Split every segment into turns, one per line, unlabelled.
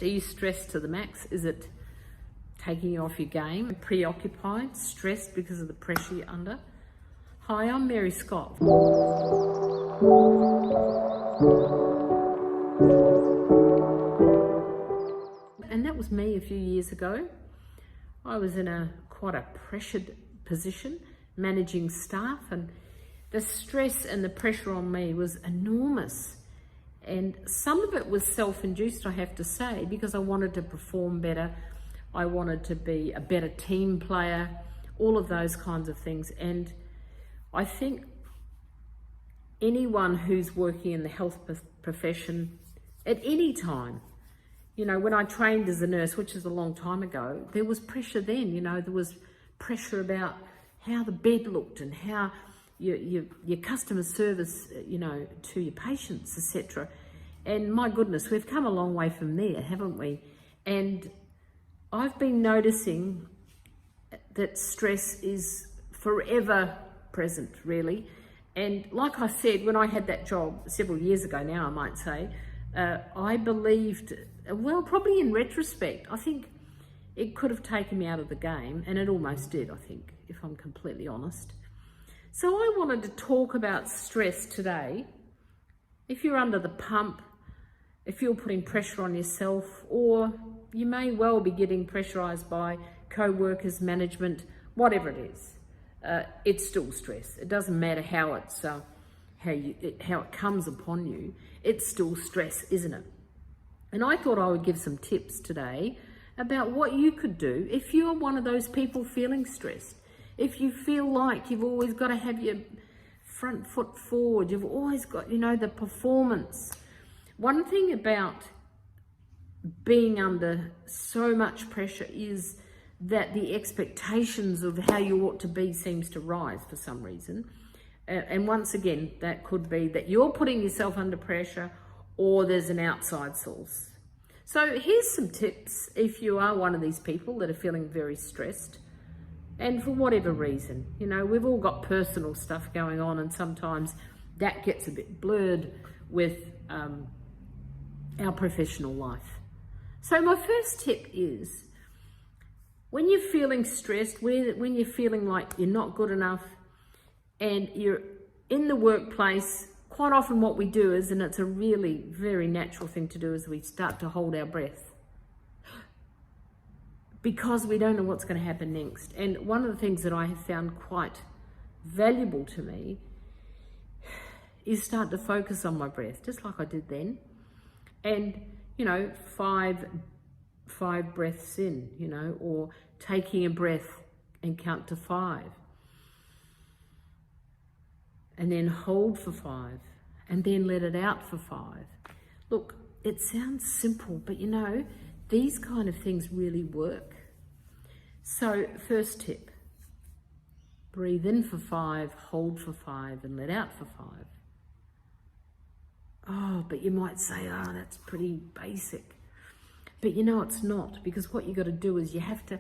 Are you stressed to the max? Is it taking you off your game? Preoccupied, stressed because of the pressure you're under? Hi, I'm Mary Scott. And that was me a few years ago. I was in quite a pressured position, managing staff, and the stress and the pressure on me was enormous. And some of it was self-induced, I have to say, because I wanted to perform better. I wanted to be a better team player, all of those kinds of things. And I think anyone who's working in the health profession at any time, you know, when I trained as a nurse, which is a long time ago, there was pressure then, you know, there was pressure about how the bed looked and how your customer service, you know, to your patients, etc. And my goodness, we've come a long way from there, haven't we? And I've been noticing that stress is forever present, really. And like I said, when I had that job several years ago now, I might say, I believed, well, probably in retrospect, I think it could have taken me out of the game, and it almost did, I think, if I'm completely honest. So I wanted to talk about stress today. If you're under the pump, if you're putting pressure on yourself, or you may well be getting pressurized by co-workers, management, whatever it is, it's still stress. It doesn't matter how it's how it comes upon you. It's still stress, isn't it? And I thought I would give some tips today about what you could do if you're one of those people feeling stressed. If you feel like you've always got to have your front foot forward, you've always got, you know, the performance. One thing about being under so much pressure is that the expectations of how you ought to be seems to rise for some reason. And once again, that could be that you're putting yourself under pressure or there's an outside source. So here's some tips if you are one of these people that are feeling very stressed. And for whatever reason, you know, we've all got personal stuff going on, and sometimes that gets a bit blurred with our professional life. So my first tip is, when you're feeling stressed, when you're feeling like you're not good enough and you're in the workplace, quite often what we do is, and it's a really very natural thing to do, is we start to hold our breath, because we don't know what's going to happen next. And one of the things that I have found quite valuable to me is start to focus on my breath, just like I did then. And, you know, five breaths in, you know, or taking a breath and count to 5. And then hold for 5, and then let it out for 5. Look, it sounds simple, but you know, these kind of things really work. So first tip, breathe in for 5, hold for 5, and let out for 5. Oh, but you might say, oh, that's pretty basic. But you know it's not, because what you got to do is you have to,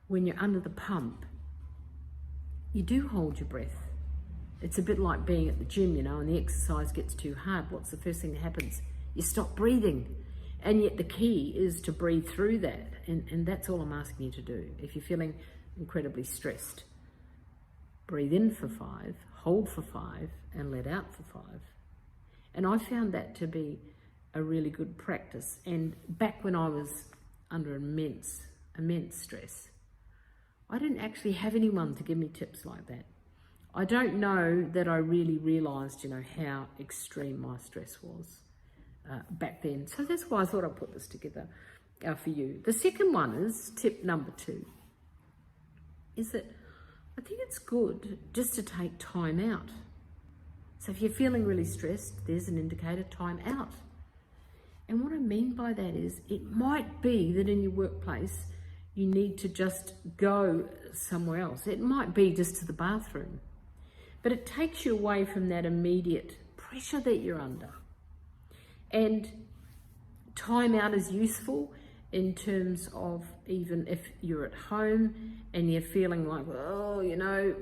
when you're under the pump, you do hold your breath. It's a bit like being at the gym, you know, and the exercise gets too hard. What's the first thing that happens? You stop breathing. And yet the key is to breathe through that. And that's all I'm asking you to do. If you're feeling incredibly stressed, breathe in for 5, hold for 5, and let out for 5. And I found that to be a really good practice. And back when I was under immense stress, I didn't actually have anyone to give me tips like that. I don't know that I really realised, you know, how extreme my stress was back then. So that's why I thought I'd put this together for you. The second one is, tip number 2, is that I think it's good just to take time out. So if you're feeling really stressed, there's an indicator, time out. And what I mean by that is, it might be that in your workplace, you need to just go somewhere else. It might be just to the bathroom, but it takes you away from that immediate pressure that you're under. And time out is useful in terms of, even if you're at home and you're feeling like, oh, you know,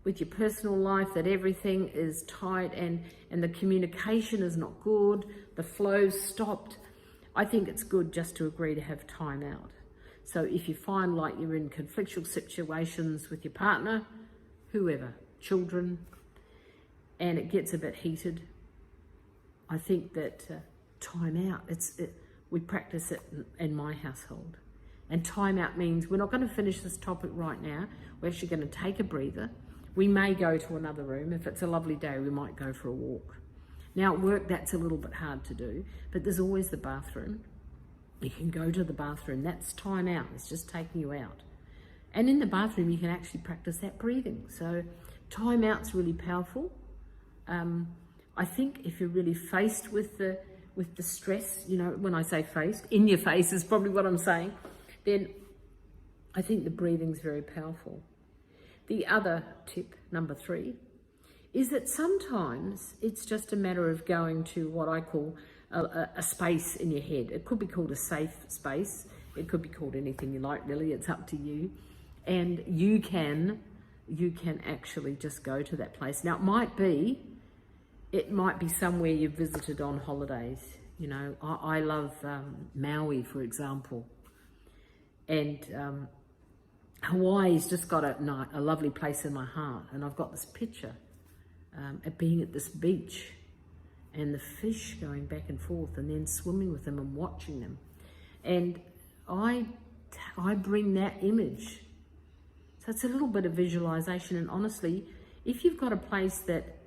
with your personal life, that everything is tight and the communication is not good, the flow's stopped. I think it's good just to agree to have time out. So if you find like you're in conflictual situations with your partner, whoever, children, and it gets a bit heated, I think that time out, we practice it in my household. And time out means we're not going to finish this topic right now. We're actually going to take a breather. We may go to another room. If it's a lovely day, we might go for a walk. Now at work, that's a little bit hard to do, but there's always the bathroom. You can go to the bathroom. That's time out. It's just taking you out. And in the bathroom, you can actually practice that breathing. So time out's really powerful. I think if you're really faced with the stress, you know, when I say faced, in your face is probably what I'm saying, then I think the breathing's very powerful. The other tip, number 3, is that sometimes it's just a matter of going to what I call a space in your head. It could be called a safe space. It could be called anything you like, really. It's up to you. And you can actually just go to that place. Now, it might be somewhere you've visited on holidays. You know, I love Maui, for example. And Hawaii's just got a lovely place in my heart. And I've got this picture at being at this beach and the fish going back and forth and then swimming with them and watching them. And I bring that image. So it's a little bit of visualization. And honestly, if you've got a place that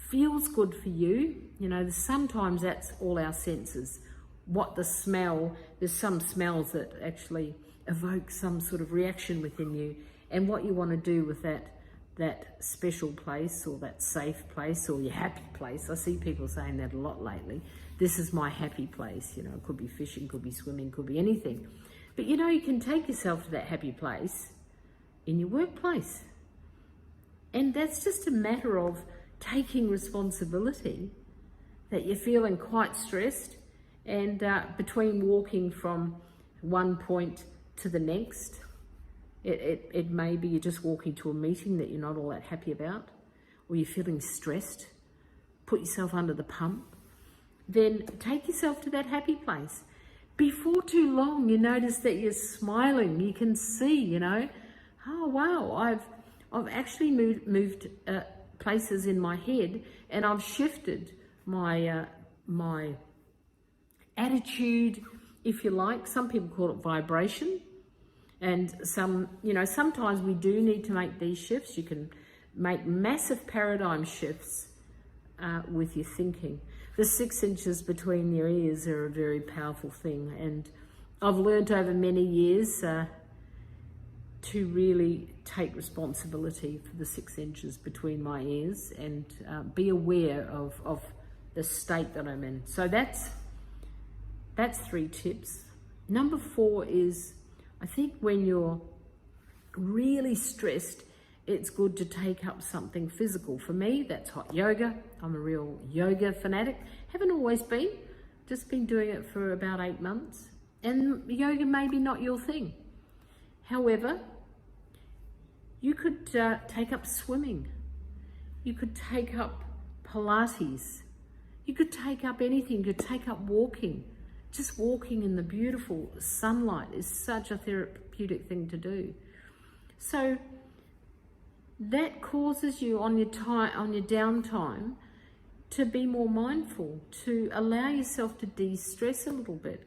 feels good for you, you know, sometimes that's all our senses. What the smell, there's some smells that actually evoke some sort of reaction within you, and what you want to do with that special place or that safe place or your happy place. I see people saying that a lot lately. This is my happy place. You know, it could be fishing, could be swimming, could be anything. But you know, you can take yourself to that happy place in your workplace. And that's just a matter of taking responsibility that you're feeling quite stressed, and between walking from one point to the next, it may be you're just walking to a meeting that you're not all that happy about, or you're feeling stressed, put yourself under the pump, then take yourself to that happy place. Before too long, you notice that you're smiling. You can see, you know, oh wow, I've actually moved places in my head, and I've shifted my my attitude, if you like. Some people call it vibration, and sometimes we do need to make these shifts. You can make massive paradigm shifts with your thinking. The 6 inches between your ears are a very powerful thing, and I've learned over many years to really take responsibility for the 6 inches between my ears and be aware of the state that I'm in. So that's 3 tips. Number 4 is, I think when you're really stressed, it's good to take up something physical. For me, that's hot yoga. I'm a real yoga fanatic. Haven't always been, just been doing it for about 8 months. And yoga may be not your thing. However, you could take up swimming. You could take up Pilates. You could take up anything. You could take up walking. Just walking in the beautiful sunlight is such a therapeutic thing to do. So that causes you on your downtime to be more mindful, to allow yourself to de-stress a little bit.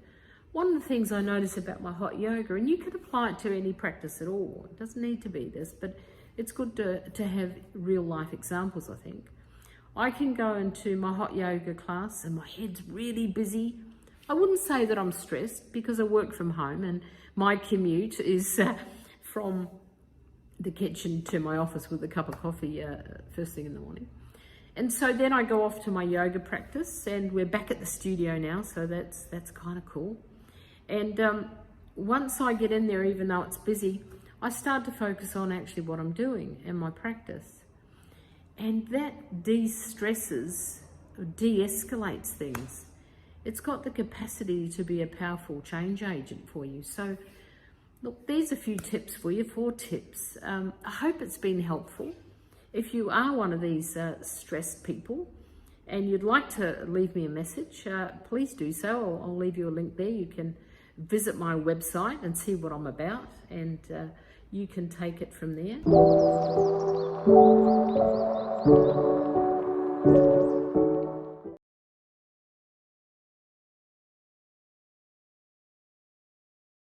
One of the things I notice about my hot yoga, and you can apply it to any practice at all, it doesn't need to be this, but it's good to have real life examples, I think. I can go into my hot yoga class and my head's really busy. I wouldn't say that I'm stressed because I work from home and my commute is from the kitchen to my office with a cup of coffee first thing in the morning. And so then I go off to my yoga practice, and we're back at the studio now, so that's kind of cool. And once I get in there, even though it's busy, I start to focus on actually what I'm doing and my practice. And that de-stresses, or de-escalates things. It's got the capacity to be a powerful change agent for you. So look, there's a few tips for you, 4 tips. I hope it's been helpful. If you are one of these stressed people and you'd like to leave me a message, please do so. I'll leave you a link there. You can visit my website and see what I'm about, and you can take it from there.